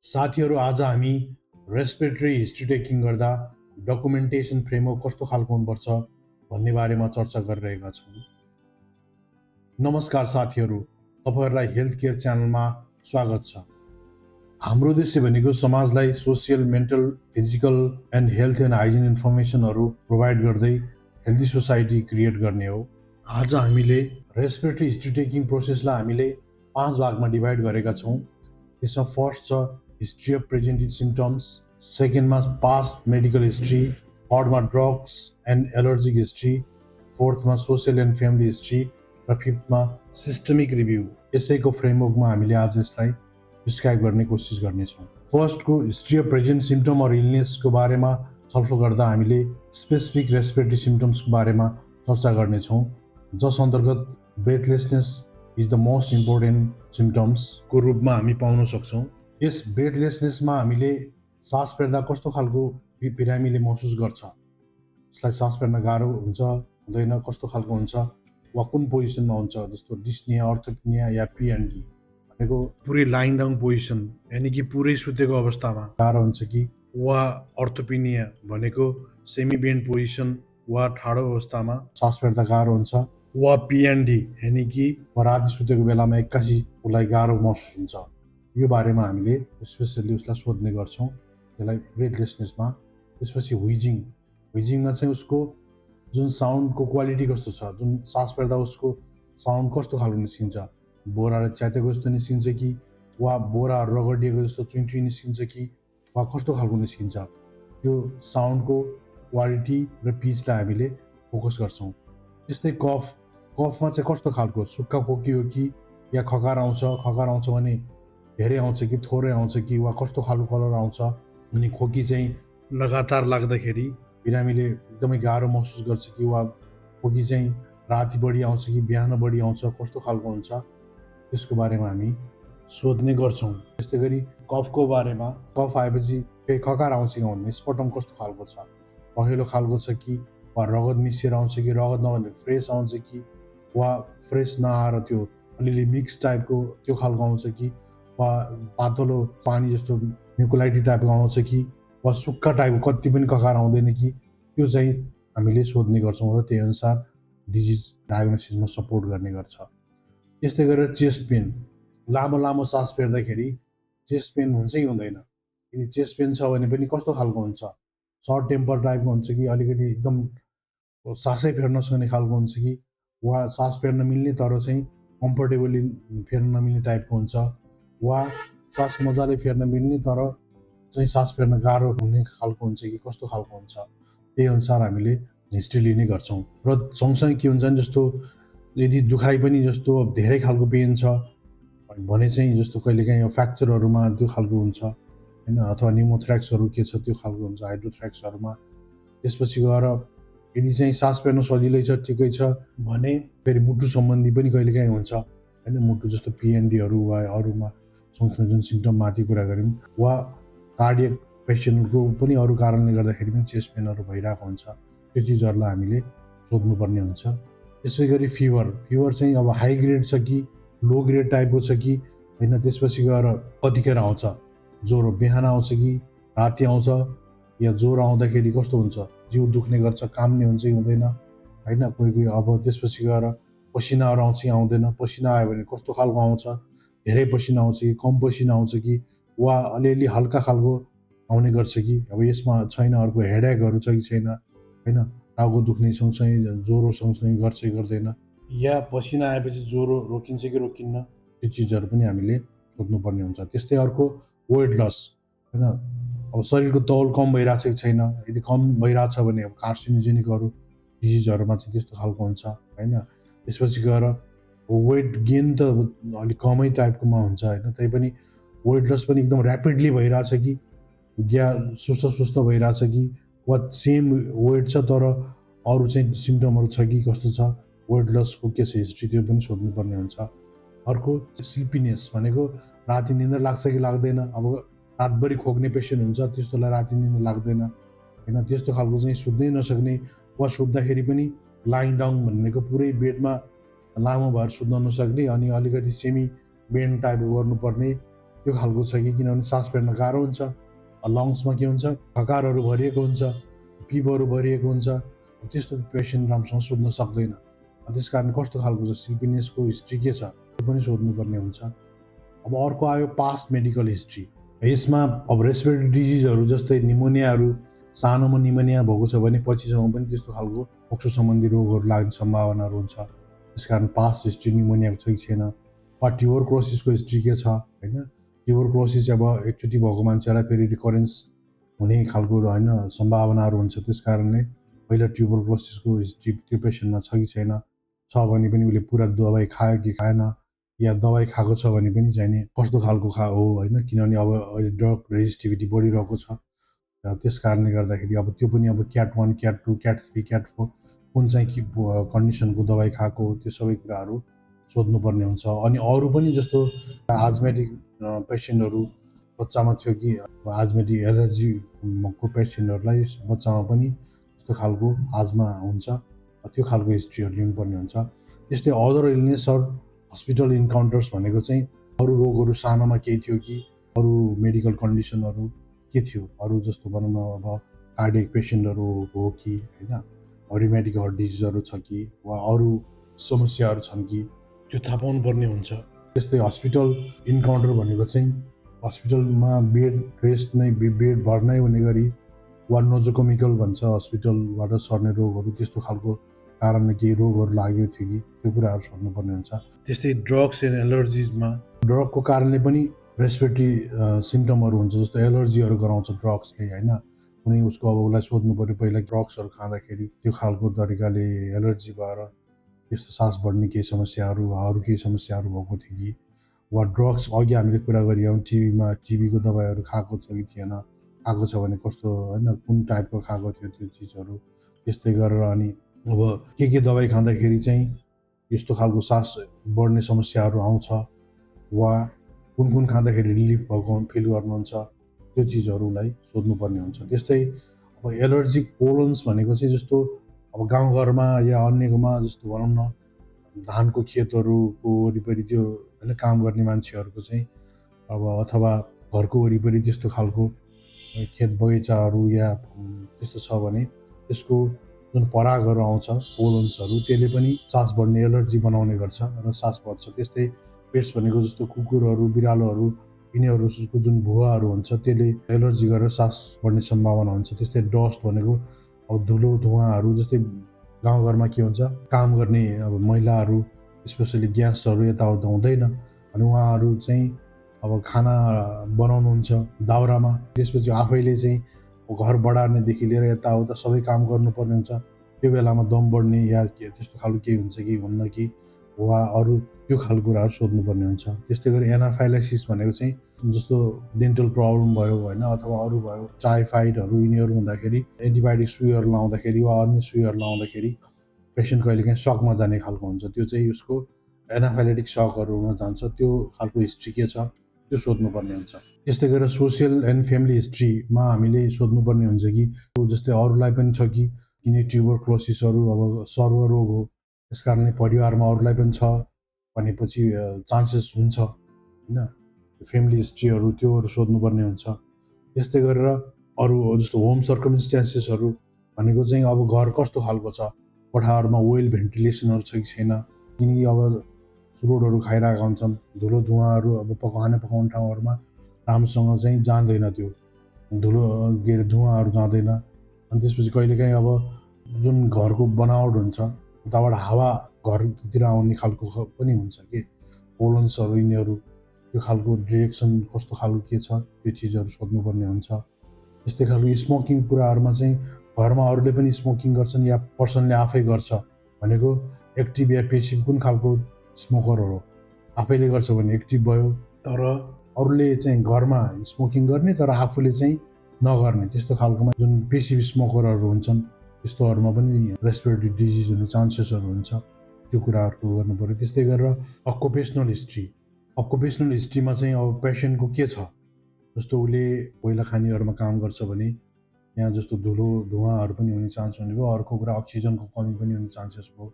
साथीहरू आज हामी रेस्पिरेटरी हिस्ट्री टेकिङ गर्दा डकुमेन्टेसन फ्रेमवर्क कस्तो खालको हुनुपर्छ भन्ने बारेमा चर्चा गरिरहेका छौँ। नमस्कार साथीहरू, तपाईहरुलाई हेल्थ केयर च्यानलमा स्वागत छ। हाम्रो उद्देश्य भनेको समाजलाई social, mental, physical and health and hygiene इन्फर्मेसनहरू प्रोभाइड गर्दै हेल्दी सोसाइटी क्रिएट गर्ने हो। आज हामीले रेस्पिरेटरी हिस्ट्री टेकिङ प्रोसेसलाई हामीले 5 भागमा डिभाइड गरेका छौँ। यसमा फर्स्ट छ हिस्ट्री अफ प्रेजेन्टेड सिम्टम्स, सेकेन्डमा पास्ट मेडिकल हिस्ट्री, थर्डमा ड्रग्स एन्ड एलर्जिक हिस्ट्री, फोर्थमा सोसियल एन्ड फ्यामिली हिस्ट्री र फिफ्थमा सिस्टमिक रिभ्यू। यसैको फ्रेमवर्कमा हामीले आज यसलाई डिस्क्राइब गर्ने कोसिस गर्नेछौँ। फर्स्टको history of present symptom or इलनेसको बारेमा छलफल गर्दा हामीले स्पेसिफिक रेस्पिरेटरी सिम्टम्सको बारेमा चर्चा गर्नेछौँ, जस अन्तर्गत breathlessness is the most important सिम्टम्सको रूपमा हामी पाउन सक्छौँ। यस ब्रेथलेसनेसमा हामीले सास फेर्दा कस्तो खालको बिरामीले महसुस गर्छ, यसलाई सास फेर्न गाह्रो हुन्छ हुँदैन, कस्तो खालको हुन्छ वा कुन पोजिसनमा हुन्छ, जस्तो डिस्निया, अर्थोपेनिया या पिएनडी भनेको पुरै लाइन डाउन पोजिसन यानि कि पुरै सुतेको अवस्थामा गाह्रो हुन्छ कि, वा अर्थोपेनिया भनेको सेमी बेन्ड पोजिसन वा ठाडो अवस्थामा सास फेर्दा गाह्रो हुन्छ, वा पिएनडी यानि कि राति सुतेको बेलामा एक्कासी उसलाई गाह्रो महसुस हुन्छ। यो बारेमा हामीले स्पेसल्ली उसलाई सोध्ने गर्छौँ, त्यसलाई ब्रेथलेसनेसमा। त्यसपछि व्हिजिङमा चाहिँ उसको जुन साउन्डको क्वालिटी कस्तो छ, जुन सास फेर्दा उसको साउन्ड कस्तो खालको निस्किन्छ, बोराले च्यातेको जस्तो निस्किन्छ कि वा बोरा रगडिएको जस्तो चुइँ निस्किन्छ कि वा कस्तो खालको निस्किन्छ, त्यो साउन्डको क्वालिटी र पिचलाई हामीले फोकस गर्छौँ। त्यस्तै कफमा चाहिँ कस्तो खालको, सुक्खा खोकी हो कि या खकार आउँछ भने धेरै आउँछ कि थोरै आउँछ कि वा कस्तो खालको कलर आउँछ, अनि खोकी चाहिँ लगातार लाग्दाखेरि बिरामीले एकदमै गाह्रो महसुस गर्छ कि वा खोकी चाहिँ राति बढी आउँछ कि बिहान बढी आउँछ, कस्तो खालको हुन्छ, त्यसको बारेमा हामी सोध्ने गर्छौँ। त्यस्तै गरी कफको बारेमा, कफ आएपछि फेरि खकार आउँछ कि आउँदैन, स्पटम कस्तो खालको छ, पहेँलो खालको छ कि वा रगत मिसिएर आउँछ कि रगत नभने फ्रेस आउँछ कि वा फ्रेस नआएर त्यो अलिअलि मिक्स टाइपको त्यो खालको आउँछ कि वा पातलो पानी जस्तो म्युकोलाइटी टाइपको आउँछ कि वा सुक्खा टाइपको, कति पनि ककार आउँदैन कि, त्यो चाहिँ हामीले सोध्ने गर्छौँ र त्यही अनुसार डिजिज डायग्नोसिसमा सपोर्ट गर्ने गर्छ। त्यस्तै गरेर चेस्ट पेन, लामो सास फेर्दाखेरि चेस्ट पेन हुन्छ कि हुँदैन, यदि चेस्ट पेन छ भने पनि कस्तो खालको हुन्छ, सर्ट टेम्पर टाइपको हुन्छ कि अलिकति एकदम सासै फेर्न सक्ने खालको हुन्छ कि वा सास फेर्न मिल्ने तर चाहिँ कम्फर्टेबली फेर्न नमिल्ने टाइपको हुन्छ, वा सास मजाले फेर्न मिल्ने तर चाहिँ सास फेर्न गाह्रो हुने खालको हुन्छ कि कस्तो खालको हुन्छ, त्यही अनुसार हामीले हिस्ट्री लिने गर्छौँ। र सँगसँगै के हुन्छ भने जस्तो यदि दुखाइ पनि जस्तो धेरै खालको पेन छ भने चाहिँ जस्तो कहिलेकाहीँ फ्र्याक्चरहरूमा त्यो खालको हुन्छ होइन, अथवा निमोथ्र्याक्सहरू के छ त्यो खालको हुन्छ हाइड्रोथ्र्याक्सहरूमा। त्यसपछि गएर यदि चाहिँ सास फेर्न सजिलै छ, ठिकै छ भने फेरि मुटु सम्बन्धी पनि कहिलेकाहीँ हुन्छ होइन, मुटु जस्तो पिएनडीहरू वा अरूमा सँगसँगै जुन सिम्टम माथि कुरा गऱ्यौँ, वा कार्डियक पेसेन्टको पनि अरू कारणले गर्दाखेरि पनि चेस्ट पेनहरू भइरहेको हुन्छ, त्यो चिजहरूलाई हामीले सोध्नुपर्ने हुन्छ। त्यसै गरी फिभर चाहिँ अब हाई ग्रेड छ कि लो ग्रेड टाइपको छ कि होइन, त्यसपछि गएर कतिखेर आउँछ, ज्वरो बिहान आउँछ कि राति आउँछ, या ज्वरो आउँदाखेरि कस्तो हुन्छ, जिउ दुख्ने गर्छ, काम्ने हुन्छ कि हुँदैन होइन, कोही अब त्यसपछि गएर पसिनाहरू आउँछ कि आउँदैन, पसिना आयो भने कस्तो खालको आउँछ, धेरै पसिना आउँछ कि कम पसिना आउँछ कि वा अलिअलि हल्का खालको आउने गर्छ कि, अब यसमा छैन अर्को हेडेकहरू छ कि छैन होइन, टाउको दुख्ने सँगसँगै ज्वरो सँगसँगै गर्छ कि गर्दैन, या पसिना आएपछि ज्वरो रोकिन्छ कि रोकिन्न, त्यो चिजहरू पनि हामीले सोध्नुपर्ने हुन्छ। त्यस्तै अर्को वेट लस होइन, अब शरीरको तौल कम भइरहेछ कि छैन, यदि कम भइरहेछ भने अब कार्सिनोजेनिकहरू डिजिजहरूमा चाहिँ त्यस्तो खालको हुन्छ होइन। त्यसपछि गएर वेट गेन त अलिक कमै टाइपकोमा हुन्छ होइन, तैपनि वेट लस पनि एकदम ऱ्यापिडली भइरहेछ कि या सुस्त भइरहेछ कि वा सेम वेट छ तर अरू चाहिँ सिम्टमहरू छ कि कस्तो छ, वेट लसको के छ हिस्ट्री, त्यो पनि सोध्नुपर्ने हुन्छ। अर्को स्लिपिनेस भनेको राति निन्द्रा लाग्छ कि लाग्दैन, अब रातभरि खोक्ने पेसेन्ट हुन्छ त्यस्तोलाई राति निन्द्रा लाग्दैन होइन, त्यस्तो खालको चाहिँ सुत्नै नसक्ने वा सुत्दाखेरि पनि लाइङ डाउन भनेको पुरै बेडमा लामो भएर सुत्न नसक्ने अनि अलिकति सेमी बेन्ड टाइपको गर्नुपर्ने, त्यो खालको छ कि किनभने सास फेर्न गाह्रो हुन्छ, लङ्समा के हुन्छ थकारहरू भरिएको हुन्छ, पिपहरू भरिएको हुन्छ, त्यस्तो पेसेन्ट राम्रोसँग सोध्न सक्दैन। त्यस कारण कस्तो खालको छ स्लिपिनेसको हिस्ट्री के छ त्यो पनि सोध्नुपर्ने हुन्छ। अब अर्को आयो पास्ट मेडिकल हिस्ट्री। यसमा अब रेस्पिरेटरी डिजिजहरू जस्तै निमोनियाहरू, सानोमा निमोनिया भएको छ भने पछिसम्म पनि त्यस्तो खालको फोक्सो सम्बन्धी रोगहरू लाग्ने सम्भावनाहरू हुन्छ। त्यस कारण पास्ट हिस्ट्री निमोनियाको छ कि छैन, वा ट्युबरक्लोसिसको हिस्ट्री के छ होइन। ट्युबरक्लोसिस अब एकचोटि भएको मान्छेलाई फेरि रिकरेन्स हुने खालको होइन सम्भावनाहरू हुन्छ। त्यस कारणले पहिला ट्युबरक्लोसिसको हिस्ट्री त्यो पेसेन्टमा छ कि छैन, छ भने पनि उसले पुरा दबाई खायो कि खाएन, या दबाई खाएको छ भने पनि चाहिने कस्तो खालको हो होइन। किनभने अब अहिले ड्रग रेजिस्टिभिटी बढिरहेको छ, र त्यस कारणले गर्दाखेरि अब त्यो पनि अब क्याट 1, क्याट 2, क्याट 3, क्याट 4 कुन चाहिँ कि कन्डिसनको दबाई खाएको त्यो सबै कुराहरू सोध्नुपर्ने हुन्छ। अनि अरू पनि जस्तो आजमेटिक पेसेन्टहरू बच्चामा थियो कि आजमेटिक एलर्जीको पेसेन्टहरूलाई बच्चामा पनि त्यस्तो खालको आजमा हुन्छ, त्यो खालको हिस्ट्रीहरू लिनुपर्ने हुन्छ। त्यस्तै अदर इलनेसहरू हस्पिटल इन्काउन्टर्स भनेको चाहिँ अरू रोगहरू सानोमा केही थियो कि अरू मेडिकल कन्डिसनहरू के थियो, अरू जस्तो भनौँ न अब कार्डियक पेसेन्टहरू हो कि होइन, रिमेटिक हार्ट डिजिजहरू छ कि, वा अरू समस्याहरू छन् कि त्यो थाहा पाउनु पर्ने हुन्छ। त्यस्तै हस्पिटल इन्काउन्टर भनेको चाहिँ हस्पिटलमा बेड रेस्ट नै बेड भर्नै हुने गरी, वा नोजोकोमिकल भन्छ हस्पिटलबाट सर्ने रोगहरू, त्यस्तो खालको कारणले केही रोगहरू लाग्यो थियो कि त्यो कुराहरू सोध्नुपर्ने हुन्छ। त्यस्तै ड्रग्स एन्ड एलर्जिजमा ड्रगको कारणले पनि रेस्पिरेटरी सिम्टमहरू हुन्छ, जस्तो एलर्जीहरू गराउँछ ड्रग्सले होइन। कुनै उसको अब उसलाई सोध्नु पऱ्यो पहिला ड्रग्सहरू खाँदाखेरि त्यो खालको तरिकाले एलर्जी भएर त्यस्तो सास बढ्ने केही समस्याहरू, अरू केही समस्याहरू भएको थियो कि, वा ड्रग्स अघि हामीले कुरा गरियौँ टिबीको दबाईहरू खाएको छ कि थिएन, खाएको छ भने कस्तो होइन, कुन टाइपको खाएको थियो त्यो चिजहरू। त्यस्तै गरेर अनि अब के दबाई खाँदाखेरि चाहिँ यस्तो खालको सास बढ्ने समस्याहरू आउँछ, वा कुन कुन खाँदाखेरि रिलिफ भएको फिल गर्नुहुन्छ, त्यो चिजहरूलाई सोध्नुपर्ने हुन्छ। त्यस्तै अब एलर्जिक पोलन्स भनेको चाहिँ जस्तो अब गाउँघरमा या अन्यकोमा जस्तो भनौँ न धानको खेतहरूको वरिपरि त्यो होइन काम गर्ने मान्छेहरूको चाहिँ अब अथवा घरको वरिपरि त्यस्तो खालको खेत बगैँचाहरू या त्यस्तो छ भने त्यसको जुन परागहरू आउँछ पोलन्सहरू, त्यसले पनि सास बढ्ने एलर्जी बनाउने गर्छ र सास बढ्छ। त्यस्तै पेट्स भनेको जस्तो कुकुरहरू, बिरालोहरू, यिनीहरूको जुन भुवाहरू हुन्छ त्यसले एलर्जी गरेर सास बढ्ने सम्भावना हुन्छ। त्यस्तै डस्ट भनेको अब धुलो धुवाँहरू, जस्तै गाउँघरमा के हुन्छ काम गर्ने अब महिलाहरू स्पेसली ग्यासहरू यताउता हुँदैन, अनि उहाँहरू चाहिँ अब खाना बनाउनुहुन्छ दाउरामा, त्यसपछि आफैले चाहिँ घर बढार्नेदेखि लिएर यताउता सबै काम गर्नुपर्ने हुन्छ। त्यो बेलामा दम बढ्ने या त्यस्तो खालको केही हुन्छ कि हुन्न कि, वा अरू त्यो खालको कुराहरू सोध्नुपर्ने हुन्छ। त्यस्तै गरी एनाफाइलेक्सिस भनेको चाहिँ जस्तो डेन्टल प्रब्लम भयो होइन, अथवा अरू भयो टाइफाइडहरू, यिनीहरू हुँदाखेरि एन्टिबायोटिक सुईहरू लाउँदाखेरि वा अन्य सुईहरू लाउँदाखेरि पेसेन्ट कहिलेकाहीँ सकमा जाने खालको हुन्छ, त्यो चाहिँ उसको एनाफाइलेटिक सकहरू हुन जान्छ। त्यो खालको हिस्ट्री के छ त्यो सोध्नुपर्ने हुन्छ। त्यस्तै गरेर सोसियल एन्ड फ्यामिली हिस्ट्रीमा हामीले सोध्नुपर्ने हुन्छ कि जस्तै अरूलाई पनि छ कि किन ट्युबरक्लोसिसहरू अब सर्वरोग हो, त्यस कारणले परिवारमा अरूलाई पनि छ भनेपछि चान्सेस हुन्छ होइन, फ्यामिली हिस्ट्रीहरू त्योहरू सोध्नुपर्ने हुन्छ। त्यस्तै गरेर अरू जस्तो होम सर्कमस्ट्यान्सेसहरू भनेको चाहिँ अब घर कस्तो खालको छ, कोठाहरूमा वेल भेन्टिलेसनहरू छ कि छैन, किनकि अब रोडहरू खाइरहेका हुन्छन्, धुलो धुवाँहरू अब खाना पकाउने ठाउँहरूमा राम्रोसँग चाहिँ जाँदैन, त्यो धुलो के अरे धुवाँहरू जाँदैन। अनि त्यसपछि कहिलेकाहीँ अब जुन घरको बनावट हुन्छ उताबाट हावा घरतिर आउने खालको पनि हुन्छ कि पोलन्सहरू, यिनीहरू त्यो खालको डिरेक्सन कस्तो खालको के छ त्यो चिजहरू सोध्नुपर्ने हुन्छ। त्यस्तै खालको स्मोकिङ कुराहरूमा चाहिँ घरमा अरूले पनि स्मोकिङ गर्छन् या पर्सनले आफै गर्छ भनेको एक्टिभ या पेसिभ कुन खालको स्मोकर हो, आफैले गर्छ भने एक्टिभ भयो, तर अरूले चाहिँ घरमा स्मोकिङ गर्ने तर आफूले चाहिँ नगर्ने त्यस्तो खालकोमा जुन पेसिभ स्मोकरहरू हुन्छन् त्यस्तोहरूमा पनि रेस्पिरेटरी डिजिज हुने चान्सेसहरू हुन्छ, त्यो कुराहरूको गर्नु पऱ्यो। त्यस्तै गरेर अकुपेसनल हिस्ट्रीमा चाहिँ अब पेसेन्टको के छ, जस्तो उसले कोइला खानीहरूमा काम गर्छ भने यहाँ जस्तो धुलो धुवाँहरू पनि हुने चान्स हुने भयो, अर्को कुरा अक्सिजनको कमी पनि हुने चान्सेस भयो।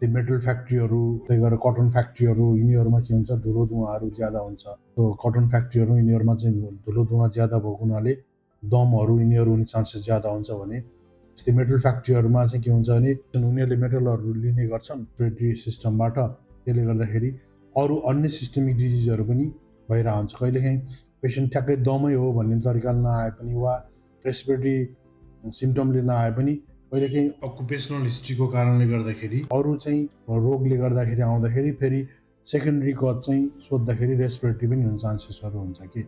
त्यो मेटल फ्याक्ट्रीहरू, त्यही गरेर कटन फ्याक्ट्रीहरू, यिनीहरूमा के हुन्छ धुलो धुवाँहरू ज्यादा हुन्छ। त्यो कटन फ्याक्ट्रीहरू यिनीहरूमा चाहिँ धुलो धुवाँ ज्यादा भएको हुनाले दमहरू यिनीहरू हुने चान्सेस ज्यादा हुन्छ भने जस्तै मेटल फ्याक्ट्रीहरूमा चाहिँ के हुन्छ भने उनीहरूले मेटलहरू लिने गर्छन् रेस्पिरेटरी सिस्टमबाट। त्यसले गर्दाखेरि अरू अन्य सिस्टमिक डिजिजहरू पनि भइरहेको हुन्छ। कहिलेकाहीँ पेसेन्ट ठ्याक्कै दमै हो भन्ने तरिकाले नआए पनि वा रेस्पिरेटरी सिम्टमले नआए पनि कहिलेकाहीँ अकुपेसनल हिस्ट्रीको कारणले गर्दाखेरि अरू चाहिँ रोगले गर्दाखेरि आउँदाखेरि फेरि सेकेन्डरी कज चाहिँ सोद्धाखेरि रेस्पिरेटरी पनि हुने चान्सेसहरू हुन्छ कि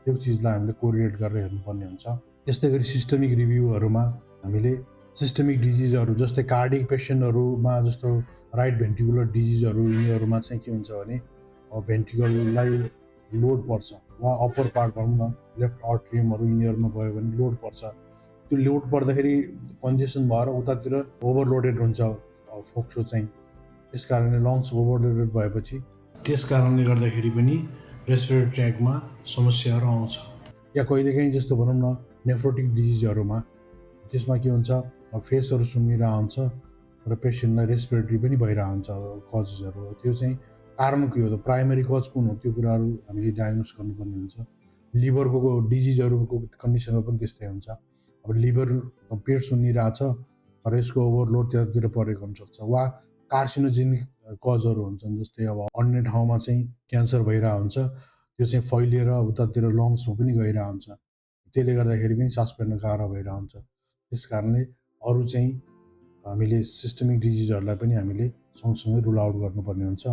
त्यो चिजलाई हामीले कोरिलेट गरेर हेर्नुपर्ने हुन्छ। त्यस्तै गरी सिस्टमिक रिभ्यूहरूमा हामीले सिस्टमिक डिजिजहरू जस्तै कार्डिक पेसेन्टहरूमा जस्तो राइट भेन्ट्रिकुलर डिजिजहरू यिनीहरूमा चाहिँ के हुन्छ भने भेन्ट्रिकललाई लोड पर्छ वा अप्पर पार्ट भनौँ न लेफ्ट अट्रियमहरू यिनीहरूमा भयो भने लोड पर्छ। त्यो लोड पर्दाखेरि कन्जेसन भएर उतातिर ओभरलोडेड हुन्छ फोक्सो चाहिँ। त्यस कारणले लङ्स ओभरलोडेड भएपछि त्यस कारणले गर्दाखेरि पनि रेस्पिरेटरी ट्र्याकमा समस्याहरू आउँछ। या कहिलेकाहीँ जस्तो भनौँ न नेफ्रोटिक डिजिजहरूमा त्यसमा के हुन्छ फेसहरू सुन्निरहेको हुन्छ र पेसेन्टलाई रेस्पिरेटरी पनि भइरहेको हुन्छ कजेसहरू। त्यो चाहिँ कारण के हो त, प्राइमेरी कज कुन हो, त्यो कुराहरू हामीले डायग्नोस गर्नुपर्ने हुन्छ। लिभरको डिजिजहरूको कन्डिसनमा पनि त्यस्तै हुन्छ। अब लिभर पेट सुन्निरहेछ र यसको ओभरलोड त्यतातिर परेको हुनसक्छ वा कार्सिनोजेनिक कजहरू हुन्छन् जस्तै अब अन्य ठाउँमा चाहिँ क्यान्सर भइरहेको हुन्छ, त्यो चाहिँ फैलिएर उतातिर लङ्समा पनि गइरहेको हुन्छ। त्यसले गर्दाखेरि पनि सास फेर्न गाह्रो भइरहेको हुन्छ। त्यस कारणले अरू चाहिँ हामीले सिस्टमिक डिजिजहरूलाई पनि हामीले सँगसँगै रुल आउट गर्नुपर्ने हुन्छ।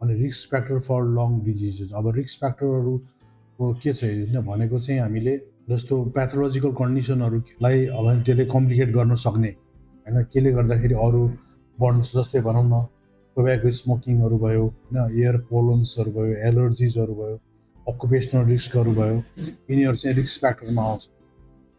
अनि risk factor for long diseases, अब रिस्क फ्याक्टरहरूको के छ भनेको चाहिँ हामीले जस्तो प्याथोलोजिकल कन्डिसनहरूलाई अब त्यसले कम्प्लिकेट गर्न सक्ने होइन, केले गर्दाखेरि अरू बढ्नु जस्तै भनौँ न टोब्याको स्मोकिङहरू भयो होइन, एयर पोलन्सहरू भयो, एलर्जिजहरू भयो, अकुपेसनल रिस्कहरू भयो, यिनीहरू चाहिँ रिस्क फ्याक्टरमा आउँछ।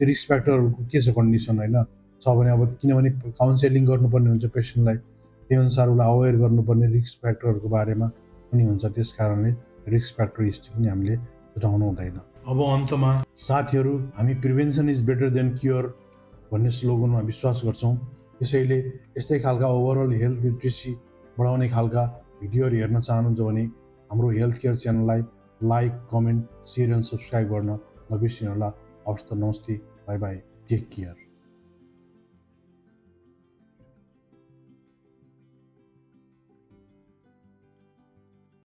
त्यो रिस्क फ्याक्टरहरूको के छ कन्डिसन होइन छ भने अब किनभने काउन्सेलिङ गर्नुपर्ने हुन्छ पेसेन्टलाई, त्यही अनुसार उसलाई अवेर गर्नुपर्ने रिस्क फ्याक्टरहरूको बारेमा पनि हुन्छ। त्यस कारणले रिस्क फ्याक्टर हिस्ट्री पनि हामीले छुटाउनु हुँदैन। अब अन्तमा साथीहरू, हामी prevention is better than cure भन्ने स्लोगनमा विश्वास गर्छौँ। त्यसैले यस्तै खालका ओभरअल हेल्थ लिट्रेसी बढाउने खालका भिडियोहरू हेर्न चाहनुहुन्छ भने हाम्रो हेल्थ केयर च्यानललाई like, comment, share and subscribe गर्न नबिर्सिनुहोला। हवस् त, नमस्ते, बाई बाई, टेक केयर।